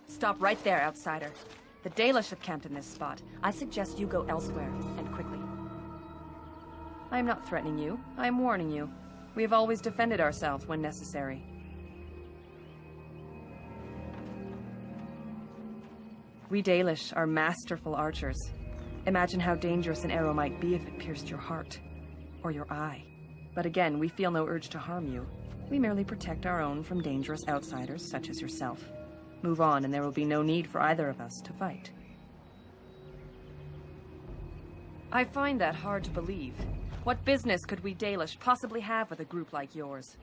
Stop right there, outsider. The Dalish have camped in this spot. I suggest you go elsewhere, and quickly. I am not threatening you. I am warning you. We have always defended ourselves when necessary. We Dalish are masterful archers. Imagine how dangerous an arrow might be if it pierced your heart. Or your eye. But again, we feel no urge to harm you. We merely protect our own from dangerous outsiders such as yourself. Move on, and there will be no need for either of us to fight. I find that hard to believe. What business could we Dalish possibly have with a group like yours?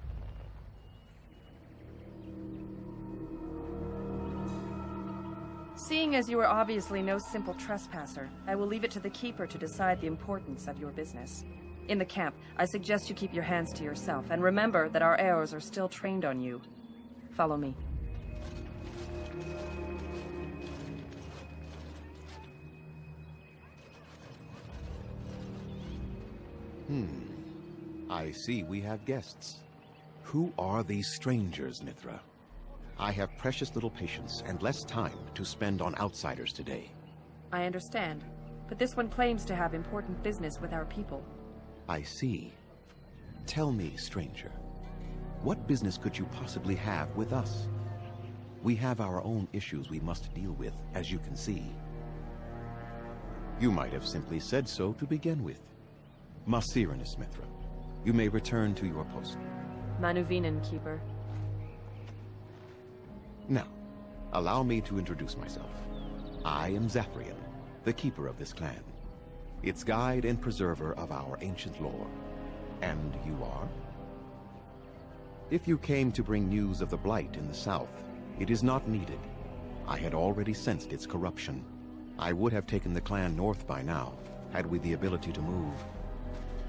Seeing as you are obviously no simple trespasser, I will leave it to the Keeper to decide the importance of your business. In the camp, I suggest you keep your hands to yourself, and remember that our arrows are still trained on you. Follow me. I see we have guests. Who are these strangers, Mithra? I have precious little patience and less time to spend on outsiders today. I understand, but this one claims to have important business with our people. I see. Tell me, stranger, what business could you possibly have with us? We have our own issues we must deal with, as you can see. You might have simply said so to begin with. Masirinus, Mithra. You may return to your post. Manuvinen, Keeper. Now, allow me to introduce myself. I am Zathrian, the keeper of this clan, its guide and preserver of our ancient lore. And you are? If you came to bring news of the Blight in the south, it is not needed. I had already sensed its corruption. I would have taken the clan north by now, had we the ability to move.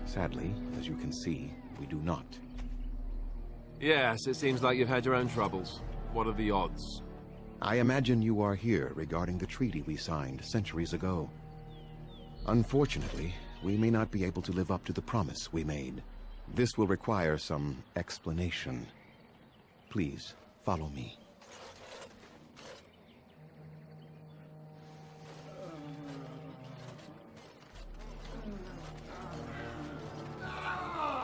Sadly, as you can see, we do not. Yes, it seems like you've had your own troubles. What are the odds? I imagine you are here regarding the treaty we signed centuries ago. Unfortunately, we may not be able to live up to the promise we made. This will require some explanation. Please, follow me.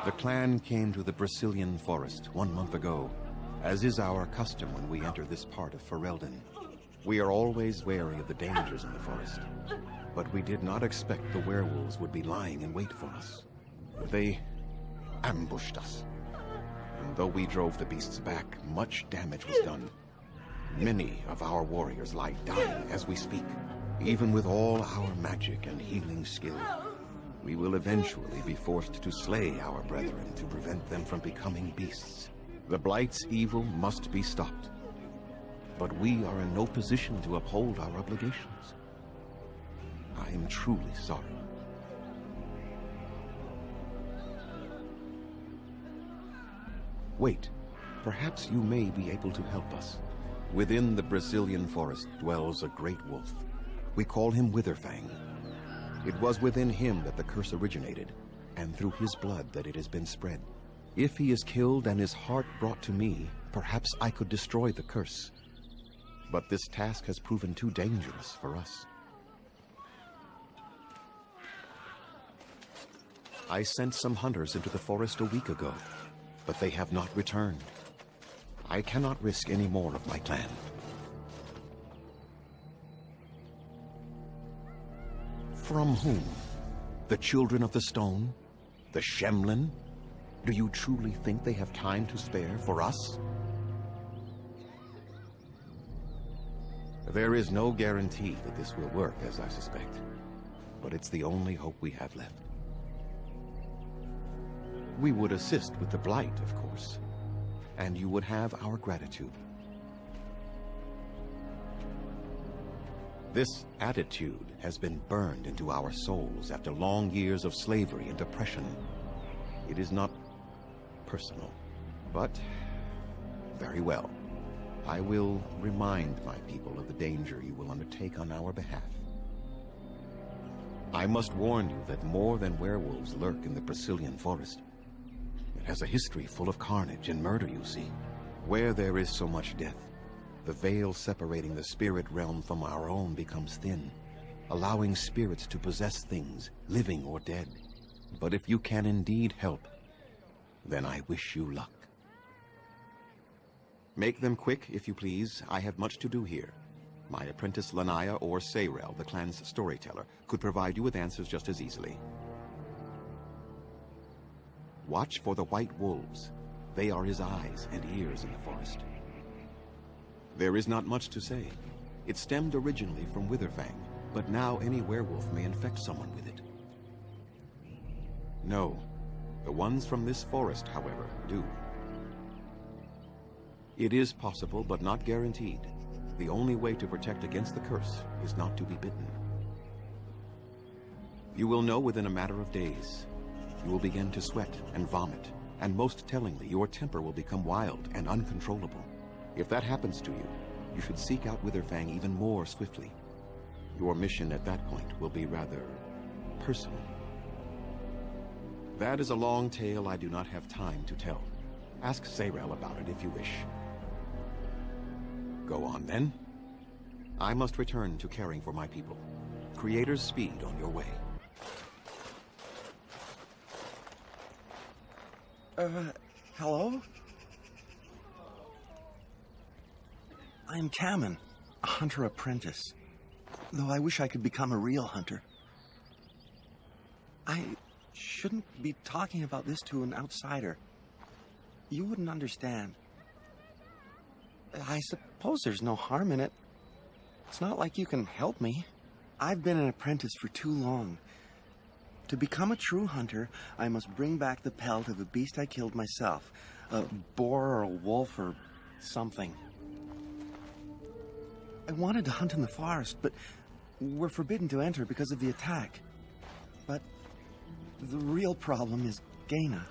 The clan came to the Brazilian forest 1 month ago, as is our custom when we enter this part of Ferelden. We are always wary of the dangers in the forest, but we did not expect the werewolves would be lying in wait for us. They ambushed us, and though we drove the beasts back, much damage was done. Many of our warriors lie dying as we speak. Even with all our magic and healing skill, we will eventually be forced to slay our brethren to prevent them from becoming beasts. The Blight's evil must be stopped. But we are in no position to uphold our obligations. I am truly sorry. Wait, perhaps you may be able to help us. Within the Brazilian forest dwells a great wolf. We call him Witherfang. It was within him that the curse originated, and through his blood that it has been spread. If he is killed and his heart brought to me, perhaps I could destroy the curse. But this task has proven too dangerous for us. I sent some hunters into the forest a week ago, but they have not returned. I cannot risk any more of my clan. From whom? The Children of the Stone? The Shemlin? Do you truly think they have time to spare for us? There is no guarantee that this will work, as I suspect. But it's the only hope we have left. We would assist with the Blight, of course. And you would have our gratitude. This attitude has been burned into our souls after long years of slavery and oppression. It is not personal, but very well. I will remind my people of the danger you will undertake on our behalf. I must warn you that more than werewolves lurk in the Brazilian forest. It has a history full of carnage and murder, you see. Where there is so much death, the veil separating the spirit realm from our own becomes thin, allowing spirits to possess things, living or dead. But if you can indeed help, then I wish you luck. Make them quick, if you please. I have much to do here. My apprentice Lanaya or Sayrel, the clan's storyteller, could provide you with answers just as easily. Watch for the white wolves. They are his eyes and ears in the forest. There is not much to say. It stemmed originally from Witherfang, but now any werewolf may infect someone with it. No, the ones from this forest, however, do. It is possible, but not guaranteed. The only way to protect against the curse is not to be bitten. You will know within a matter of days. You will begin to sweat and vomit, and most tellingly, your temper will become wild and uncontrollable. If that happens to you, you should seek out Witherfang even more swiftly. Your mission at that point will be rather personal. That is a long tale I do not have time to tell. Ask Sayrel about it if you wish. Go on, then. I must return to caring for my people. Creator's speed on your way. Hello? I'm Kamen, a hunter apprentice. Though I wish I could become a real hunter. I shouldn't be talking about this to an outsider. You wouldn't understand. I suppose there's no harm in it. It's not like you can help me. I've been an apprentice for too long. To become a true hunter, I must bring back the pelt of a beast I killed myself. A boar or a wolf or something. I wanted to hunt in the forest, but we're forbidden to enter because of the attack. But the real problem is Gaina.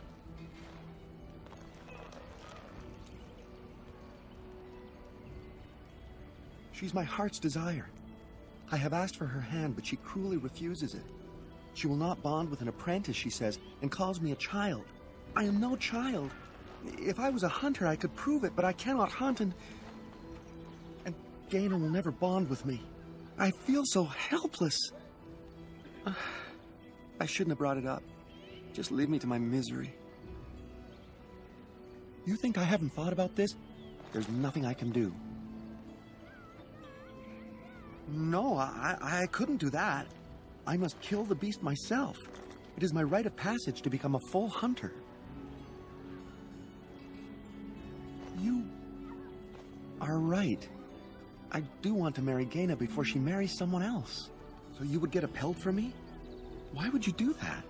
She's my heart's desire. I have asked for her hand, but she cruelly refuses it. She will not bond with an apprentice, she says, and calls me a child. I am no child. If I was a hunter, I could prove it, but I cannot hunt, and Gaina will never bond with me. I feel so helpless. I shouldn't have brought it up. Just leave me to my misery. You think I haven't thought about this? There's nothing I can do. No, I couldn't do that. I must kill the beast myself. It is my rite of passage to become a full hunter. You are right. I do want to marry Gaina before she marries someone else. So you would get a pelt for me? Why would you do that?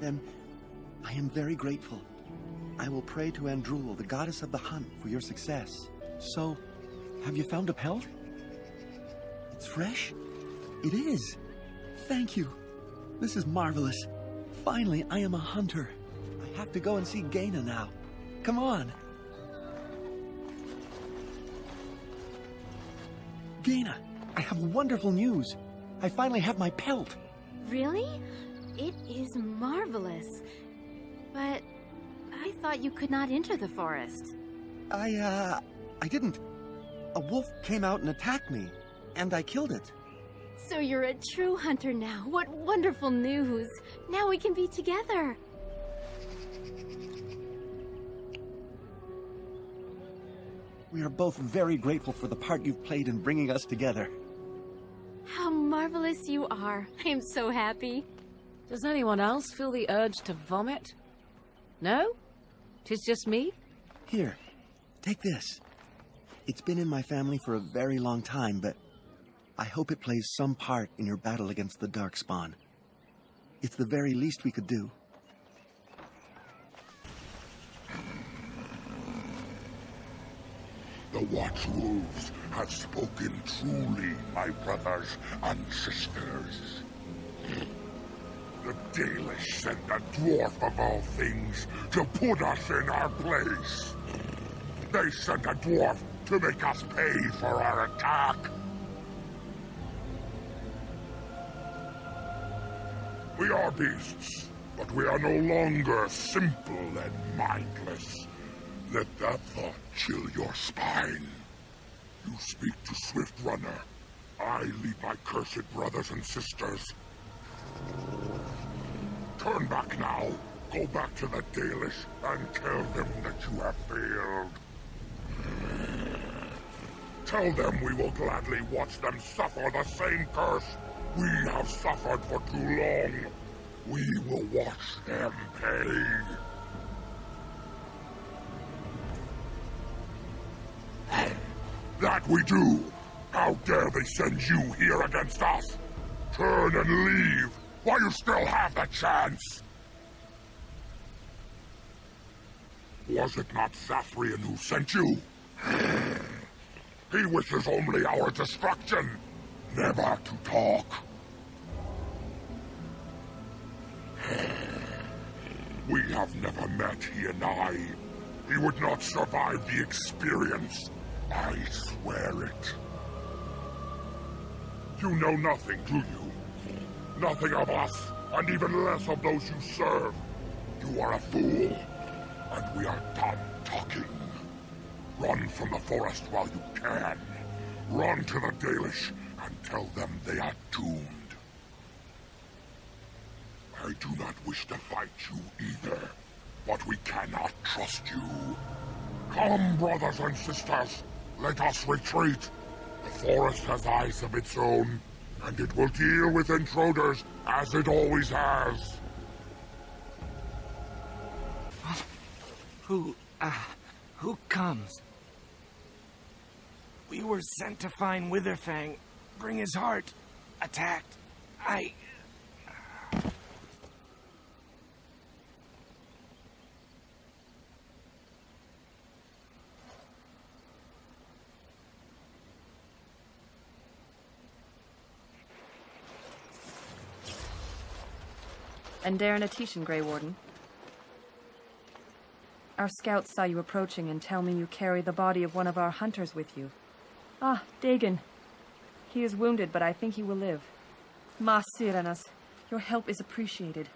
Then, I am very grateful. I will pray to Andrul, the goddess of the hunt, for your success. So, have you found a pelt? It's fresh? It is. Thank you. This is marvelous. Finally, I am a hunter. I have to go and see Gaina now. Come on. Gaina, I have wonderful news. I finally have my pelt. Really? It is marvelous. But I thought you could not enter the forest. I didn't. A wolf came out and attacked me, and I killed it. So you're a true hunter now. What wonderful news. Now we can be together. We are both very grateful for the part you've played in bringing us together. How marvelous you are. I am so happy. Does anyone else feel the urge to vomit? No? 'Tis just me? Here, take this. It's been in my family for a very long time, but I hope it plays some part in your battle against the Darkspawn. It's the very least we could do. The Watchwolves have spoken truly, my brothers and sisters. The Dalish sent the dwarf of all things to put us in our place. They sent a dwarf to make us pay for our attack. We are beasts, But we are no longer simple and mindless. Let that thought chill your spine. You speak to Swift Runner. I lead my cursed brothers and sisters. Turn back now. Go back to the Dalish and tell them that you have failed. Tell them we will gladly watch them suffer the same curse we have suffered for too long. We will watch them pay. That we do. How dare they send you here against us? Turn and leave while you still have the chance. Was it not Sathrian who sent you? He wishes only our destruction, never to talk. We have never met, he and I. He would not survive the experience. I swear it. You know nothing, do you? Nothing of us, and even less of those you serve. You are a fool, and we are done talking. Run from the forest while you can. Run to the Dalish and tell them they are doomed. I do not wish to fight you either, but we cannot trust you. Come, brothers and sisters, let us retreat. The forest has eyes of its own, and it will deal with intruders as it always has. Who comes? We were sent to find Witherfang, bring his heart. Attacked. And Darren Atishan, Grey Warden. Our scouts saw you approaching and tell me you carry the body of one of our hunters with you. Ah, Dagon. He is wounded, but I think he will live. Mas Sirenas, your help is appreciated.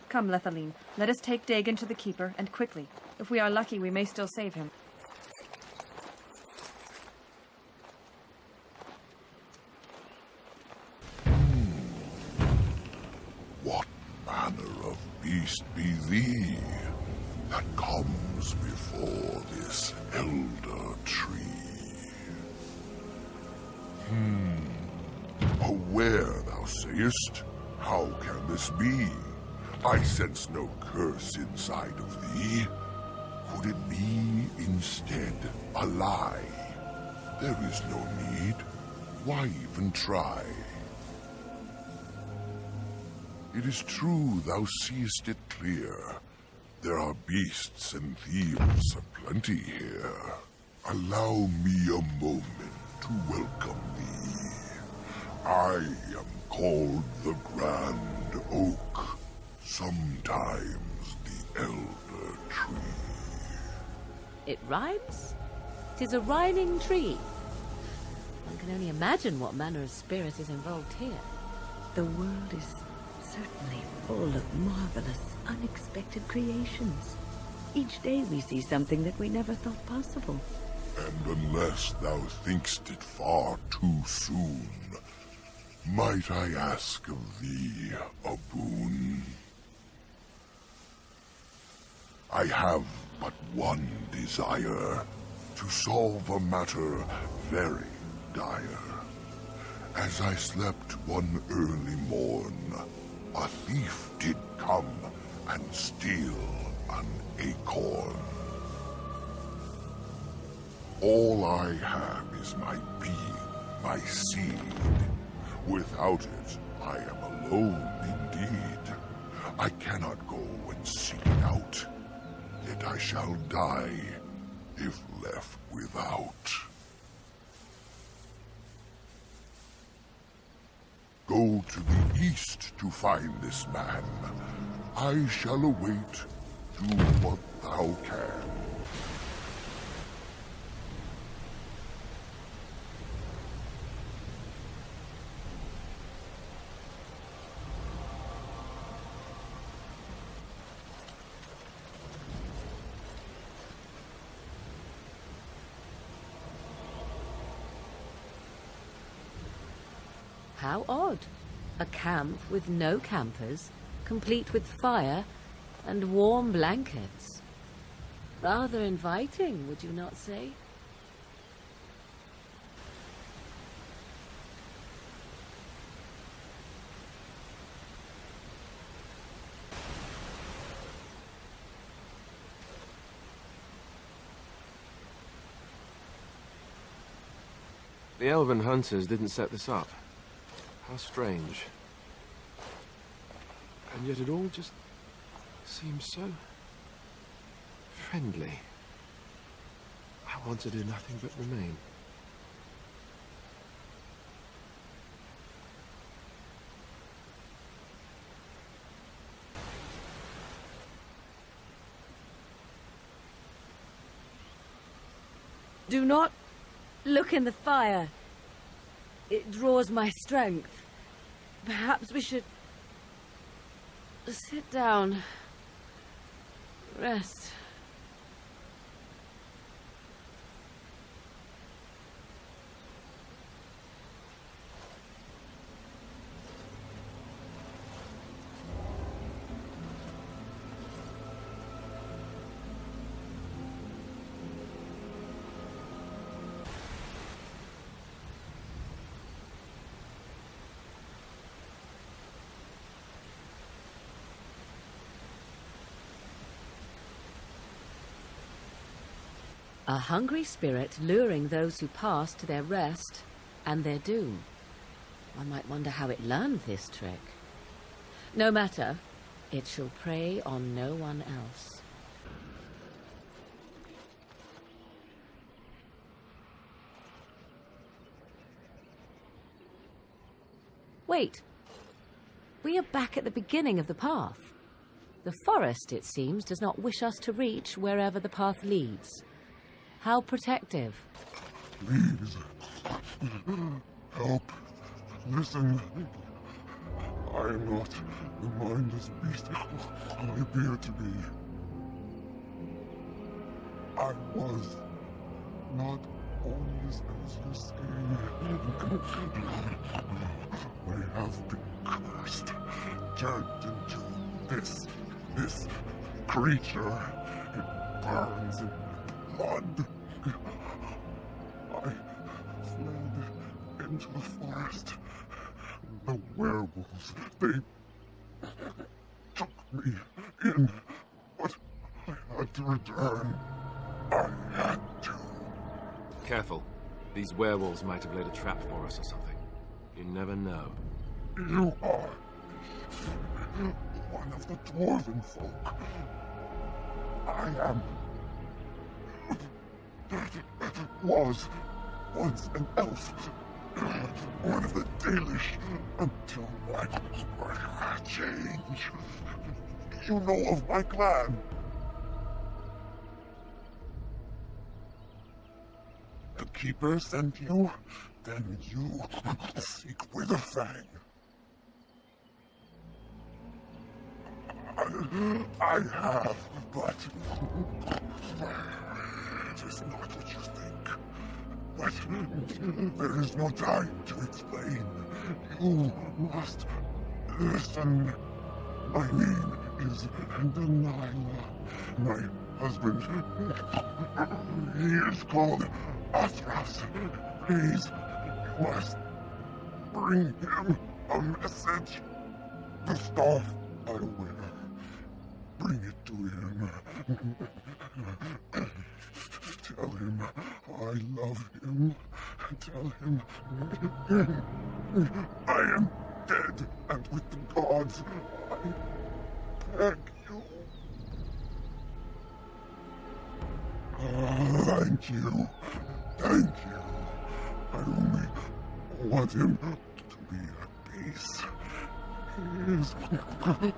Come, Lethaline, let us take Dagon to the Keeper, and quickly. If we are lucky, we may still save him. What manner of beast be thee that comes before this elder tree? Aware, thou sayest? How can this be? I sense no curse inside of thee. Could it be, instead, a lie? There is no need. Why even try? It is true thou seest it clear. There are beasts and thieves aplenty here. Allow me a moment to welcome thee. I am called the Grand Oak, sometimes the Elder Tree. It rhymes? 'Tis a rhyming tree. One can only imagine what manner of spirit is involved here. The world is certainly full of marvelous, unexpected creations. Each day we see something that we never thought possible. And unless thou thinkst it far too soon, might I ask of thee a boon? I have but one desire, to solve a matter very dire. As I slept one early morn, a thief did come and steal an acorn. All I have is my being, my seed. Without it, I am alone indeed. I cannot go and seek it out, yet I shall die if left without. Go to the east to find this man. I shall await. Do what thou can. How odd. A camp with no campers, complete with fire and warm blankets. Rather inviting, would you not say? The Elven Hunters didn't set this up. How strange. And yet it all just seems so friendly. I want to do nothing but remain. Do not look in the fire. It draws my strength. Perhaps we should sit down. Rest. A hungry spirit luring those who pass to their rest and their doom. One might wonder how it learned this trick. No matter, it shall prey on no one else. Wait. We are back at the beginning of the path. The forest, it seems, does not wish us to reach wherever the path leads. How protective. Please. Help. Listen. I am not the mindless beast I appear to be. I was not always as you say. I have been cursed, turned into this creature. It burns in blood. I fled into the forest. The werewolves, they took me in, but I had to return. I had to. Careful. These werewolves might have laid a trap for us or something. You never know. You are one of the dwarven folk. I am. Was once an elf. One of the Dalish until my change. You know of my clan. The Keeper sent you? Then you seek Witherfang. I have, but it is not what you think. But there is no time to explain. You must listen. My name is Delilah. My husband, he is called Athras. Please, you must bring him a message. The staff I wear. Bring it to him. Tell him I love him. Tell him I am dead, and with the gods, I beg you. Thank you. Thank you. I only want him to be at peace. He is a good.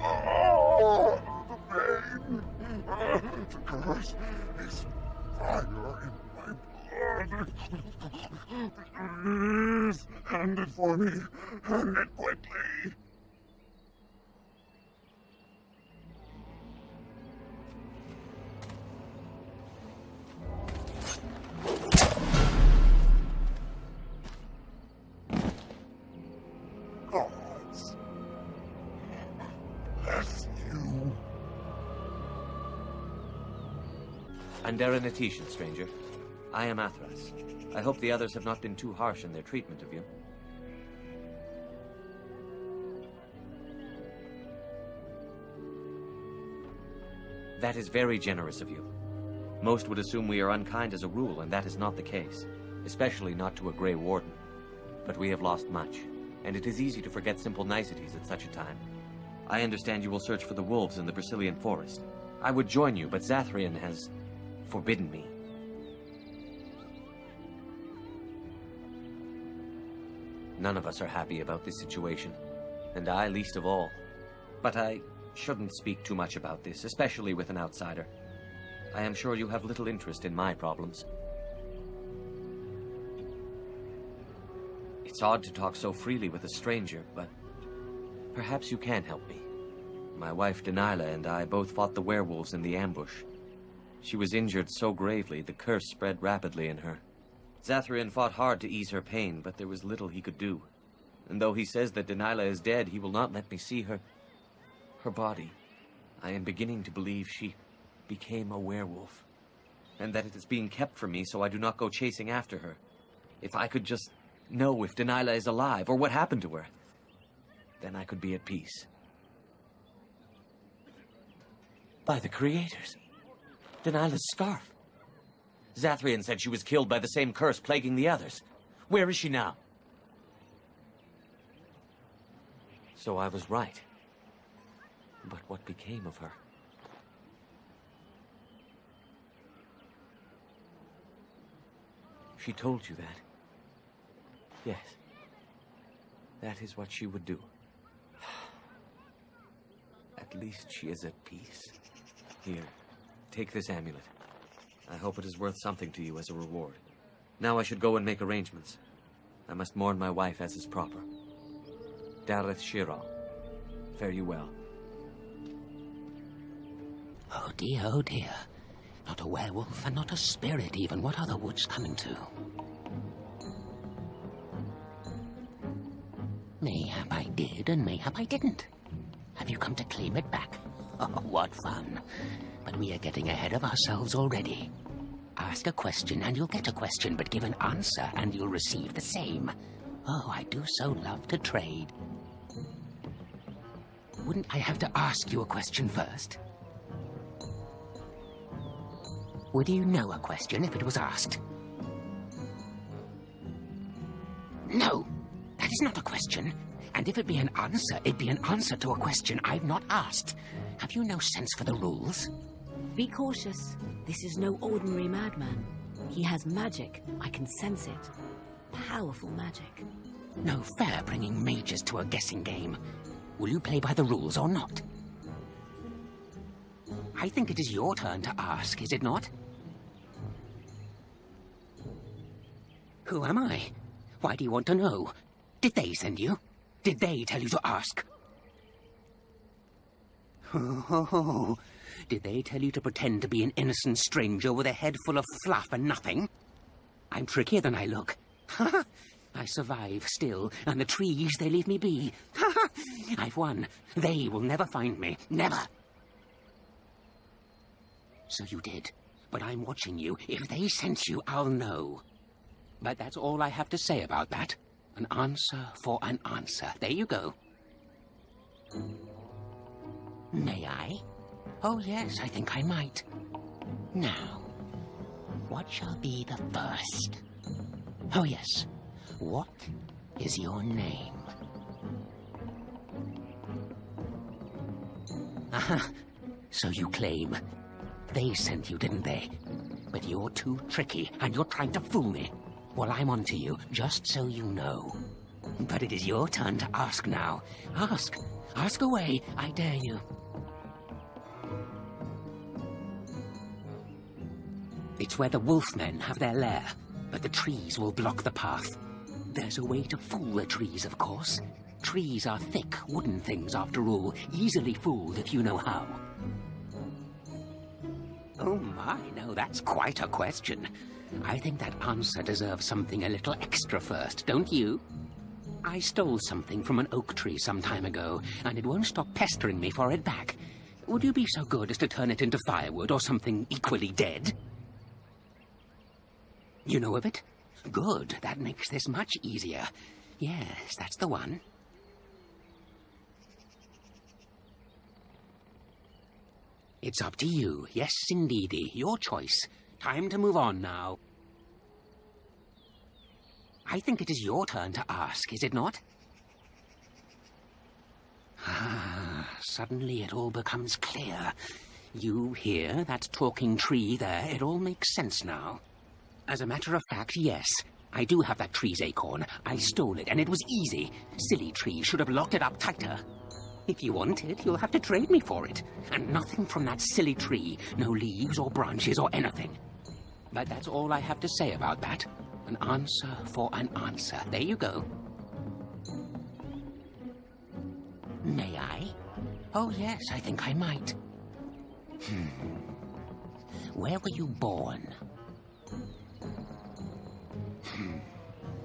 Oh, the pain. The curse is fire in my blood. Please, hand it for me. Hand it quickly. Andera Natishan, stranger. I am Athras. I hope the others have not been too harsh in their treatment of you. That is very generous of you. Most would assume we are unkind as a rule, and that is not the case. Especially not to a Grey Warden. But we have lost much, and it is easy to forget simple niceties at such a time. I understand you will search for the wolves in the Brazilian forest. I would join you, but Zathrian has forbidden me. None of us are happy about this situation, and I least of all. But I shouldn't speak too much about this, especially with an outsider. I am sure you have little interest in my problems. It's odd to talk so freely with a stranger, but perhaps you can help me. My wife Denilah and I both fought the werewolves in the ambush. She was injured so gravely, the curse spread rapidly in her. Zathrian fought hard to ease her pain, but there was little he could do. And though he says that Denilah is dead, he will not let me see her body. I am beginning to believe she became a werewolf, and that it is being kept from me so I do not go chasing after her. If I could just know if Denilah is alive, or what happened to her, then I could be at peace. By the creators, Denilah's scarf. Zathrian said she was killed by the same curse plaguing the others. Where is she now? So I was right. But what became of her? She told you that? Yes. That is what she would do. At least she is at peace. Here, take this amulet. I hope it is worth something to you as a reward. Now I should go and make arrangements. I must mourn my wife as is proper. Dareth Shira, fare you well. Oh dear. Not a werewolf and not a spirit even. What are the woods coming to? Mayhap I did and mayhap I didn't. Have you come to claim it back? Oh, what fun. But we are getting ahead of ourselves already. Ask a question and you'll get a question, but give an answer and you'll receive the same. Oh, I do so love to trade. Wouldn't I have to ask you a question first? Would you know a question if it was asked? No, that is not a question. And if it be an answer, it'd be an answer to a question I've not asked. Have you no sense for the rules? Be cautious. This is no ordinary madman. He has magic. I can sense it. Powerful magic. No fair bringing mages to a guessing game. Will you play by the rules or not? I think it is your turn to ask, is it not? Who am I? Why do you want to know? Did they send you? Did they tell you to ask? Oh, did they tell you to pretend to be an innocent stranger with a head full of fluff and nothing? I'm trickier than I look. I survive still, and the trees, they leave me be. I've won. They will never find me. Never. So you did. But I'm watching you. If they sent you, I'll know. But that's all I have to say about that. An answer for an answer. There you go. May I? Oh, yes, I think I might. Now, what shall be the first? Oh, yes. What is your name? Aha. So you claim. They sent you, didn't they? But you're too tricky, and you're trying to fool me. Well, I'm on to you, just so you know. But it is your turn to ask now. Ask. Ask away, I dare you. It's where the wolfmen have their lair, but the trees will block the path. There's a way to fool the trees, of course. Trees are thick, wooden things, after all, easily fooled if you know how. Oh my, no, that's quite a question. I think that answer deserves something a little extra first, don't you? I stole something from an oak tree some time ago, and it won't stop pestering me for it back. Would you be so good as to turn it into firewood or something equally dead? You know of it? Good. That makes this much easier. Yes, that's the one. It's up to you. Yes, indeedy. Your choice. Time to move on now. I think it is your turn to ask, is it not? Ah, suddenly it all becomes clear. You here, that talking tree there, it all makes sense now. As a matter of fact, yes. I do have that tree's acorn. I stole it, and it was easy. Silly tree should have locked it up tighter. If you want it, you'll have to trade me for it. And nothing from that silly tree. No leaves or branches or anything. But that's all I have to say about that. An answer for an answer. There you go. May I? Oh, yes, I think I might. Where were you born?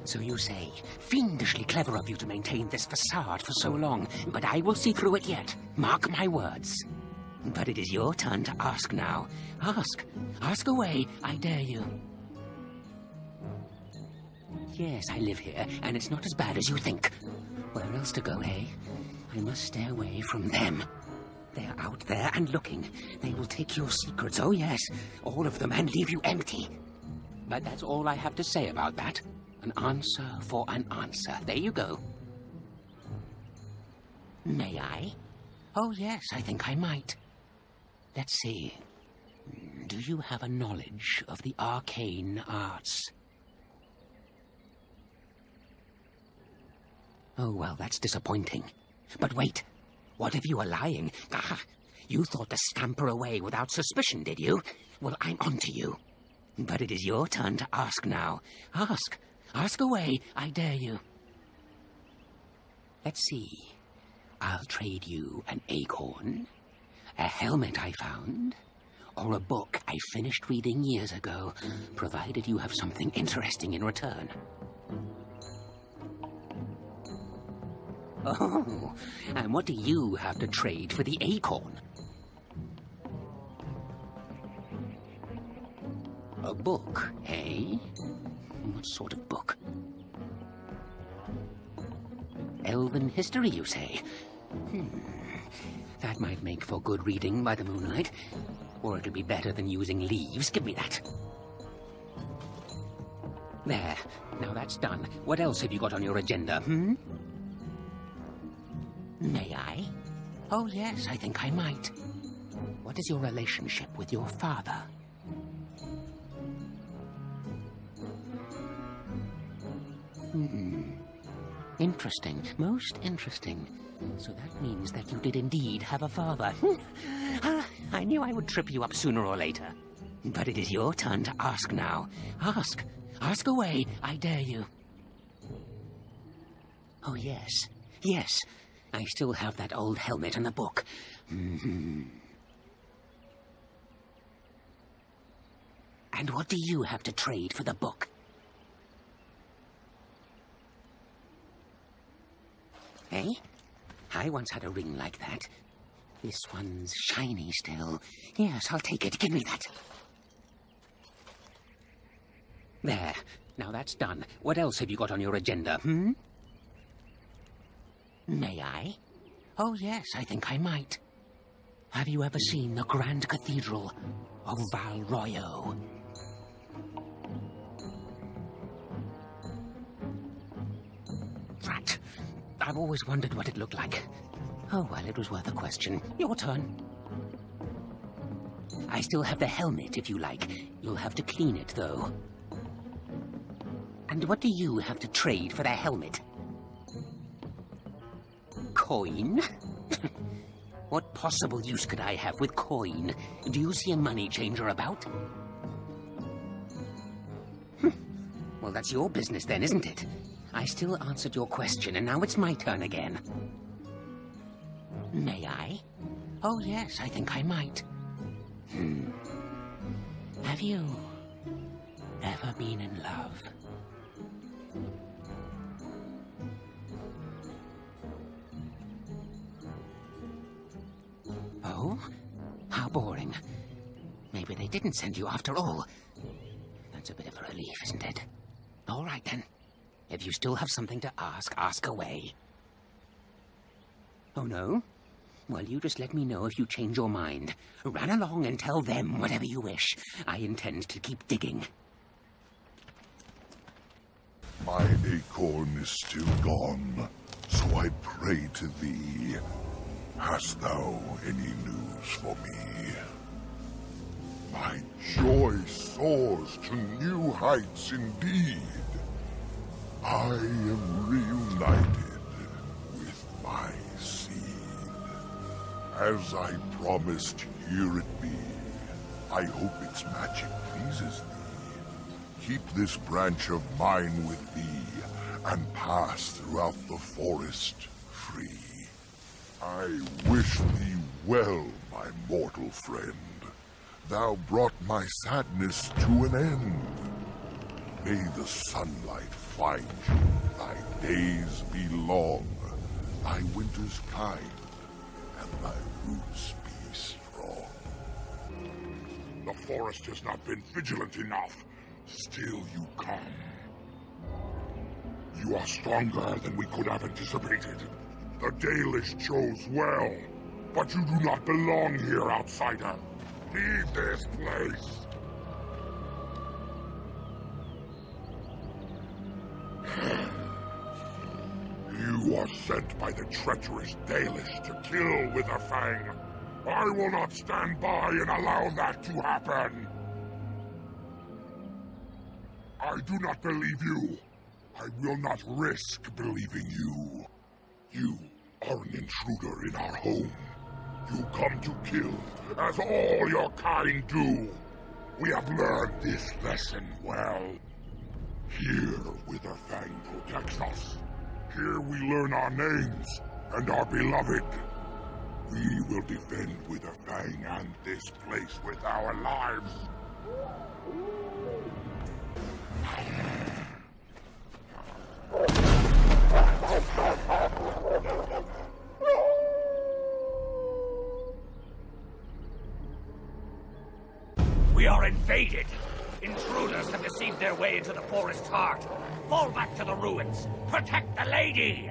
So you say. Fiendishly clever of you to maintain this facade for so long, but I will see through it yet. Mark my words. But it is your turn to ask now. Ask. Ask away, I dare you. Yes, I live here, and it's not as bad as you think. Where else to go, eh? I must stay away from them. They're out there and looking. They will take your secrets, oh yes, all of them, and leave you empty. But that's all I have to say about that. An answer for an answer. There you go. May I? Oh yes, I think I might. Let's see. Do you have a knowledge of the arcane arts? Oh, well, that's disappointing. But wait, what if you are lying? Ah, you thought to scamper away without suspicion, did you? Well, I'm onto you. But it is your turn to ask now. Ask. Ask away, I dare you. Let's see. I'll trade you an acorn, a helmet I found, or a book I finished reading years ago, provided you have something interesting in return. Oh, and what do you have to trade for the acorn? A book, eh? What sort of book? Elven history, you say? That might make for good reading by the moonlight. Or it'll be better than using leaves. Give me that. There. Now that's done. What else have you got on your agenda, May I? Oh, yes, I think I might. What is your relationship with your father? Interesting. Most interesting. So that means that you did indeed have a father. I knew I would trip you up sooner or later. But it is your turn to ask now. Ask. Ask away, I dare you. Oh, yes. Yes. I still have that old helmet and the book. And what do you have to trade for the book? Eh? I once had a ring like that. This one's shiny still. Yes, I'll take it. Give me that. There. Now that's done. What else have you got on your agenda, May I? Oh, yes, I think I might. Have you ever seen the Grand Cathedral of Val Royeaux? Drat. I've always wondered what it looked like. Oh, well, it was worth a question. Your turn. I still have the helmet, if you like. You'll have to clean it, though. And what do you have to trade for the helmet? Coin? What possible use could I have with coin? Do you see a money changer about? Well, that's your business then, isn't it? I still answered your question, and now it's my turn again. May I? Oh, yes, I think I might. Have you ever been in love? Oh? How boring. Maybe they didn't send you after all. That's a bit of a relief, isn't it? All right, then. If you still have something to ask, ask away. Oh, no? Well, you just let me know if you change your mind. Run along and tell them whatever you wish. I intend to keep digging. My acorn is still gone, so I pray to thee. Hast thou any news for me? My joy soars to new heights indeed. I am reunited with my seed. As I promised, here it be. I hope its magic pleases thee. Keep this branch of mine with thee, and pass throughout the forest free. I wish thee well, my mortal friend. Thou brought my sadness to an end. May the sunlight find you, thy days be long, thy winters kind, and thy roots be strong. The forest has not been vigilant enough. Still you come. You are stronger than we could have anticipated. The Dalish chose well, but you do not belong here, outsider. Leave this place. You are sent by the treacherous Dalish to kill Witherfang. I will not stand by and allow that to happen. I do not believe you. I will not risk believing you. You are an intruder in our home. You come to kill, as all your kind do. We have learned this lesson well. Here, Witherfang protects us. Here we learn our names and are beloved. We will defend Witherfang and this place with our lives. We are invaded! Intruders have deceived their way into the forest's heart. Fall back to the ruins. Protect the lady!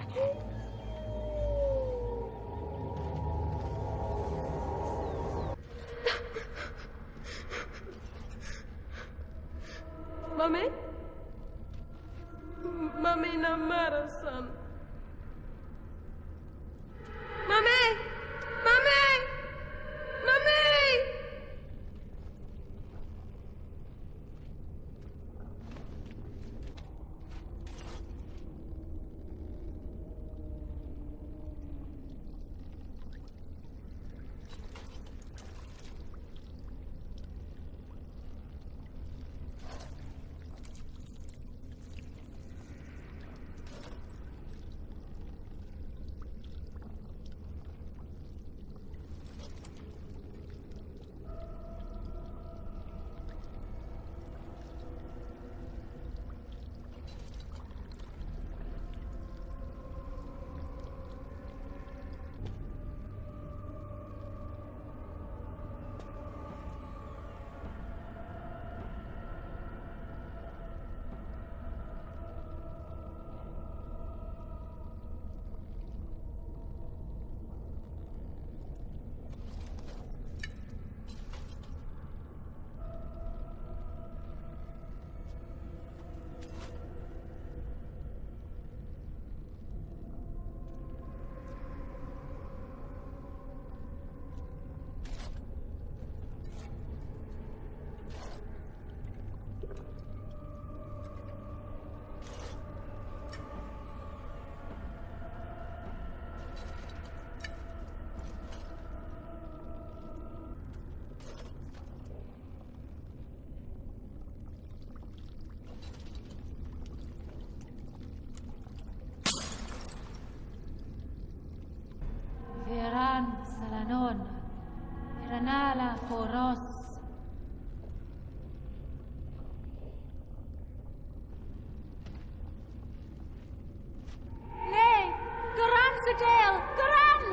Mami? Mami na marasan. Mami! Mami! Mami! Veran Salanon, Veranala Foros. Nay, Garan Sadale, Garan!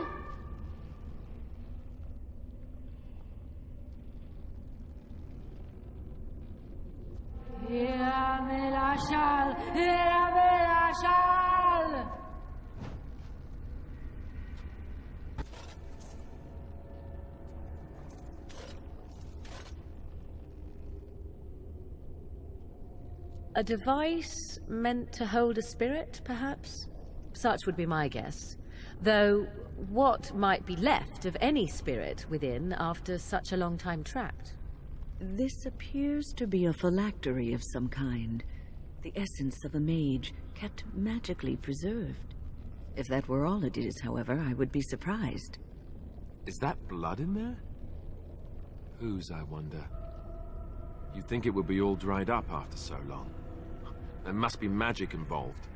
A device meant to hold a spirit, perhaps? Such would be my guess. Though, what might be left of any spirit within after such a long time trapped? This appears to be a phylactery of some kind. The essence of a mage, kept magically preserved. If that were all it is, however, I would be surprised. Is that blood in there? Whose, I wonder? You'd think it would be all dried up after so long. There must be magic involved.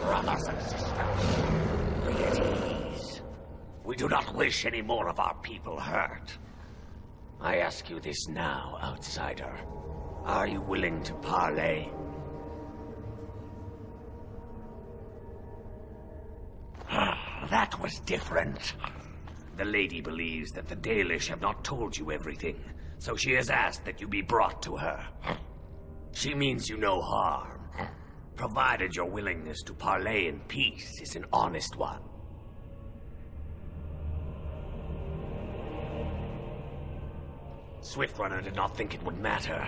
Brothers and sisters, be at ease. We do not wish any more of our people hurt. I ask you this now, outsider. Are you willing to parley? That was different. The lady believes that the Dalish have not told you everything, so she has asked that you be brought to her. She means you no harm, provided your willingness to parley in peace is an honest one. Swiftrunner did not think it would matter.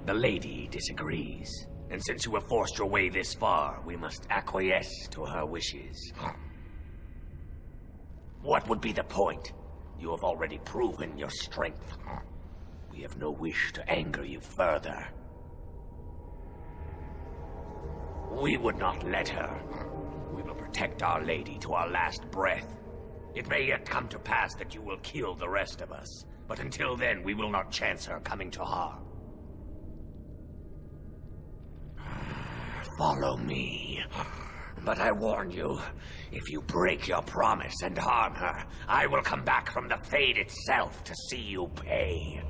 The lady disagrees, and since you have forced your way this far, we must acquiesce to her wishes. What would be the point? You have already proven your strength. We have no wish to anger you further. We would not let her. We will protect our lady to our last breath. It may yet come to pass that you will kill the rest of us, but until then we will not chance her coming to harm. Follow me. But I warn you, if you break your promise and harm her, I will come back from the Fade itself to see you pay.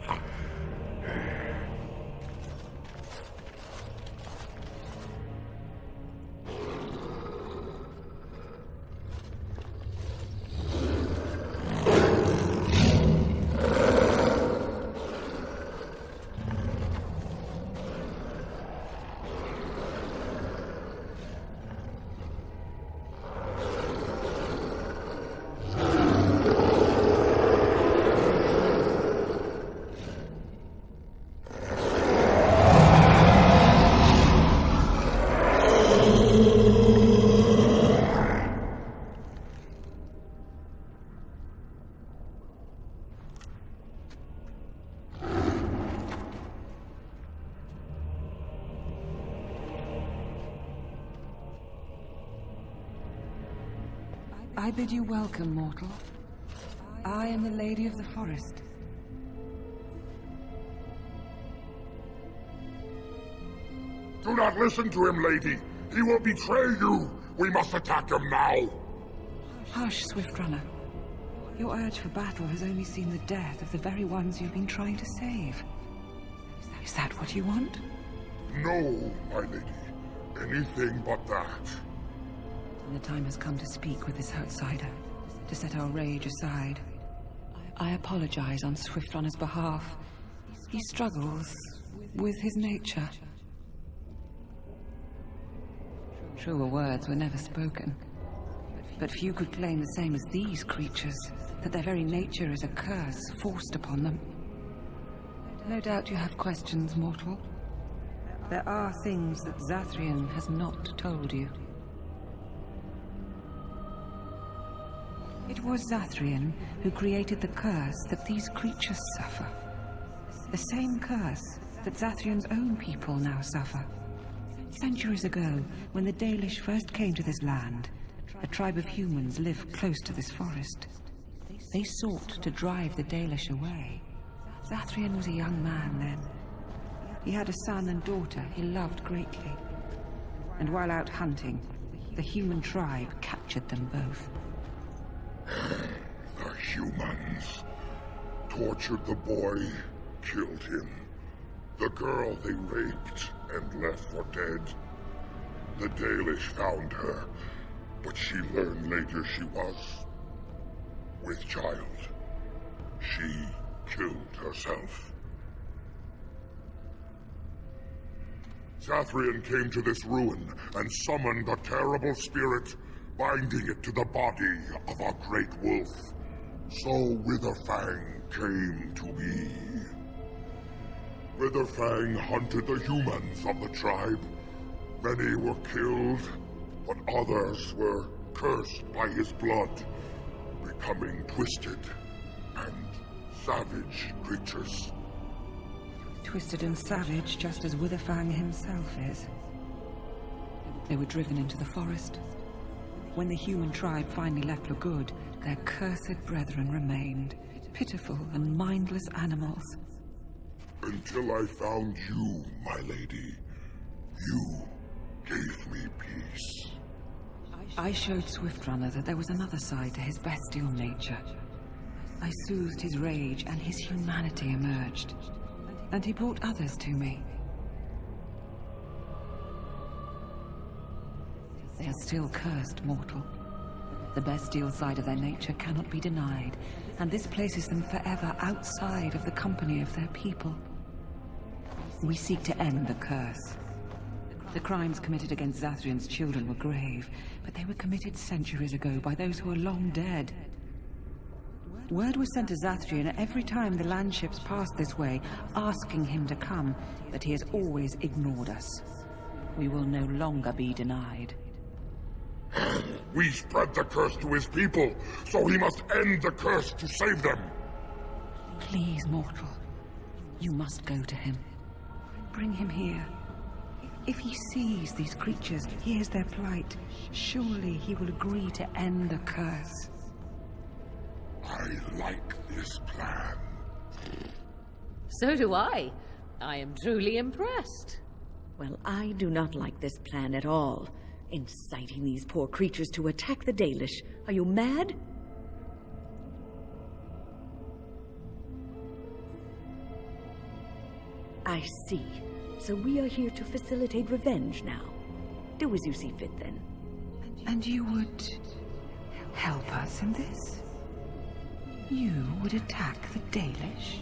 I bid you welcome, mortal. I am the Lady of the Forest. Do not listen to him, lady. He will betray you. We must attack him now. Hush, Swiftrunner. Your urge for battle has only seen the death of the very ones you've been trying to save. Is that what you want? No, my lady. Anything but that. The time has come to speak with this outsider, to set our rage aside. I apologize on Swiftrunner's behalf. He struggles with his nature. Truer words were never spoken. But few could claim the same as these creatures, that their very nature is a curse forced upon them. No doubt you have questions, mortal. There are things that Zathrian has not told you. It was Zathrian who created the curse that these creatures suffer. The same curse that Zathrian's own people now suffer. Centuries ago, when the Dalish first came to this land, a tribe of humans lived close to this forest. They sought to drive the Dalish away. Zathrian was a young man then. He had a son and daughter he loved greatly. And while out hunting, the human tribe captured them both. The humans tortured the boy, killed him. The girl they raped and left for dead. The Dalish found her, but she learned later she was with child. She killed herself. Zathrian came to this ruin and summoned a terrible spirit, binding it to the body of a great wolf. So Witherfang came to be. Witherfang hunted the humans of the tribe. Many were killed, but others were cursed by his blood, becoming twisted and savage creatures. Twisted and savage, just as Witherfang himself is. They were driven into the forest. When the human tribe finally left for good, their cursed brethren remained, pitiful and mindless animals. Until I found you, my lady. You gave me peace. I showed Swiftrunner that there was another side to his bestial nature. I soothed his rage and his humanity emerged. And he brought others to me. They are still cursed, mortal. The bestial side of their nature cannot be denied, and this places them forever outside of the company of their people. We seek to end the curse. The crimes committed against Zathrian's children were grave, but they were committed centuries ago by those who are long dead. Word was sent to Zathrian every time the landships passed this way, asking him to come, but he has always ignored us. We will no longer be denied. We spread the curse to his people, so he must end the curse to save them. Please, mortal. You must go to him. Bring him here. If he sees these creatures, hears their plight, surely he will agree to end the curse. I like this plan. So do I. I am truly impressed. Well, I do not like this plan at all. Inciting these poor creatures to attack the Dalish. Are you mad? I see. So we are here to facilitate revenge now. Do as you see fit, then. And you would help us in this? You would attack the Dalish?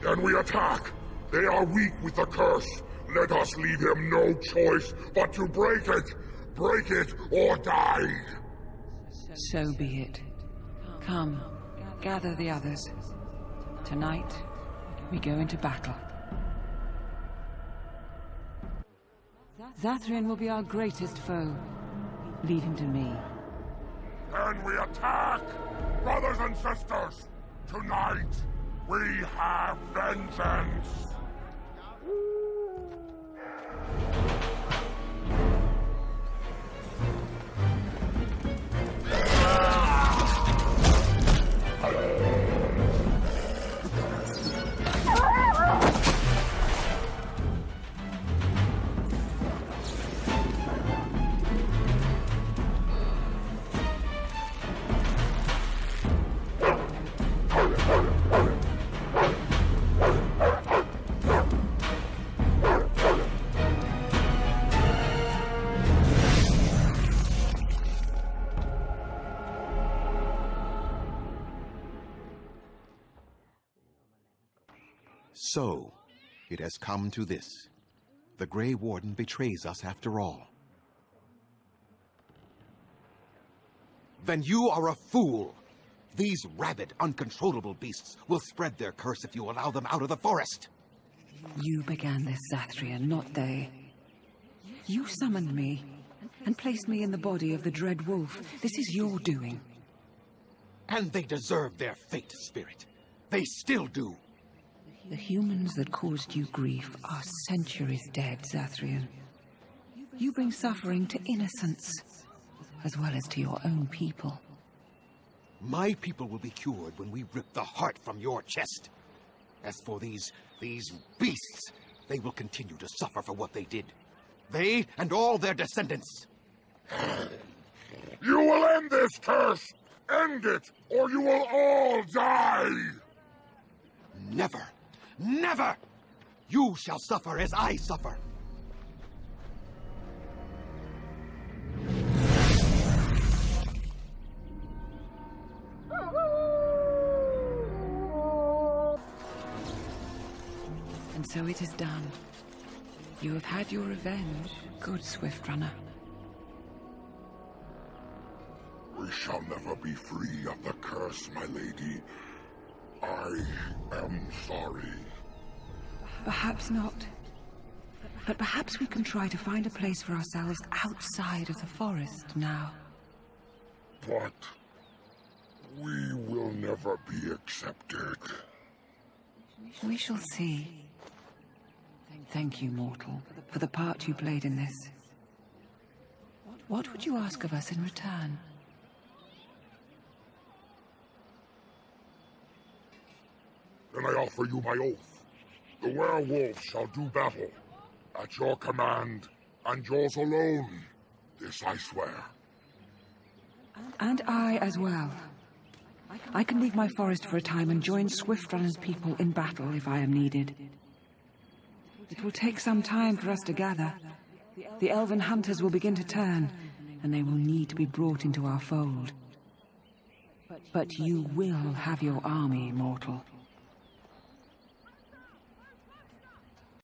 Then we attack! They are weak with the curse. Let us leave him no choice but to break it! Break it or die! So be it. Come, gather the others. Tonight, we go into battle. Zathrian will be our greatest foe. Leave him to me. Then we attack! Brothers and sisters, tonight we have vengeance! So, it has come to this. The Grey Warden betrays us after all. Then you are a fool! These rabid, uncontrollable beasts will spread their curse if you allow them out of the forest! You began this, Zathrian, not they. You summoned me, and placed me in the body of the Dread Wolf. This is your doing. And they deserve their fate, Spirit. They still do. The humans that caused you grief are centuries dead, Zathrian. You bring suffering to innocents, as well as to your own people. My people will be cured when we rip the heart from your chest. As for these beasts, they will continue to suffer for what they did. They and all their descendants. You will end this curse! End it, or you will all die! Never! Never! You shall suffer as I suffer. And so it is done. You have had your revenge, good Swiftrunner. We shall never be free of the curse, my lady. I am sorry. Perhaps not. But perhaps we can try to find a place for ourselves outside of the forest now. But we will never be accepted. We shall see. Thank you, mortal, for the part you played in this. What would you ask of us in return? Then I offer you my oath. The werewolves shall do battle. At your command, and yours alone. This I swear. And I as well. I can leave my forest for a time and join Swiftrunner's people in battle if I am needed. It will take some time for us to gather. The elven hunters will begin to turn, and they will need to be brought into our fold. But you will have your army, mortal.